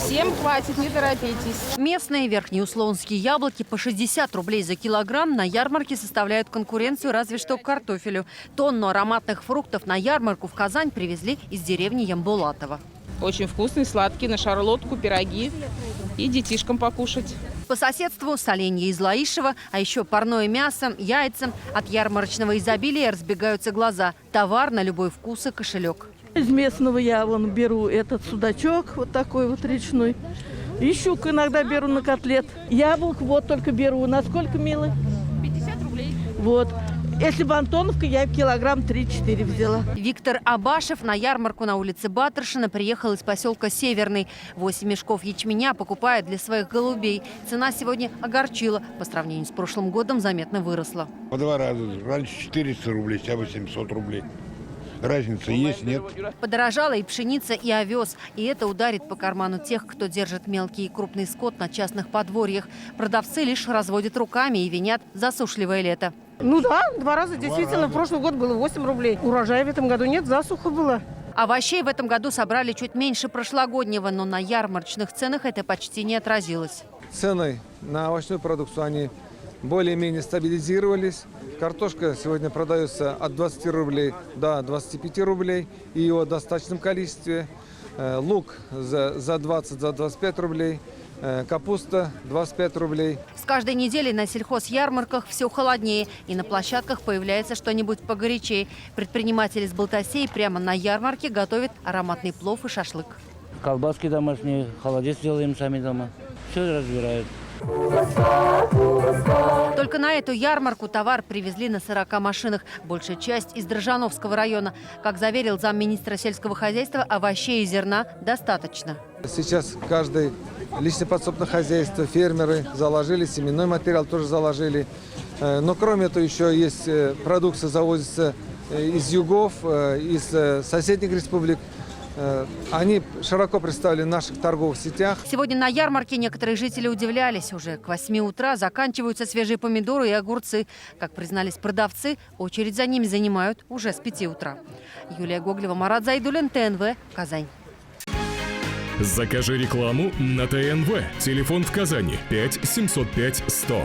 Всем хватит, не торопитесь. Местные верхнеуслонские яблоки по 60 рублей за килограмм на ярмарке составляют конкуренцию разве что к картофелю. Тонну ароматных фруктов на ярмарку в Казань привезли из деревни Ямбулатово. Очень вкусный, сладкий, на шарлотку, пироги и детишкам покушать. По соседству соленья из Лаишева, а еще парное мясо, яйца. От ярмарочного изобилия разбегаются глаза. Товар на любой вкус и кошелек. Из местного я вон беру этот судачок, вот такой вот речной. И щуку иногда беру на котлет. Яблок вот только беру. Насколько, милый? 50 рублей. Вот. Если бы Антоновка, я килограмм 3-4 взяла. Виктор Абашев на ярмарку на улице Баттершина приехал из поселка Северный. 8 мешков ячменя покупает для своих голубей. Цена сегодня огорчила. По сравнению с прошлым годом заметно выросла. По 2 раза. Раньше 400 рублей, сейчас 800 рублей. Разница есть, нет? Подорожала и пшеница, и овес. И это ударит по карману тех, кто держит мелкий и крупный скот на частных подворьях. Продавцы лишь разводят руками и винят засушливое лето. Ну да, 2 раза. Действительно, в прошлый год было 8 рублей. Урожая в этом году нет, засуха была. Овощей в этом году собрали чуть меньше прошлогоднего, но на ярмарочных ценах это почти не отразилось. Цены на овощную продукцию, они более-менее стабилизировались. Картошка сегодня продается от 20 рублей до 25 рублей и ее в достаточном количестве. Лук за 20-25 рублей. Капуста 25 рублей. С каждой неделей на сельхозярмарках все холоднее, и на площадках появляется что-нибудь погорячее. Предприниматели с Балтасей прямо на ярмарке готовят ароматный плов и шашлык. Колбаски домашние, холодец делаем сами дома. Все разбирают. Только на эту ярмарку товар привезли на 40 машинах. Большая часть из Дрожжановского района. Как заверил замминистра сельского хозяйства, овощей и зерна достаточно. Сейчас каждый личное подсобное хозяйство, фермеры заложили, семенной материал тоже заложили. Но кроме этого еще есть продукция, завозится из югов, из соседних республик. Они широко представлены в наших торговых сетях. Сегодня на ярмарке некоторые жители удивлялись. Уже к 8 утра заканчиваются свежие помидоры и огурцы. Как признались продавцы, очередь за ними занимают уже с 5 утра. Юлия Гоглева, Марат Зайдуллин, ТНВ, Казань. Закажи рекламу на ТНВ. Телефон в Казани 5 705 100.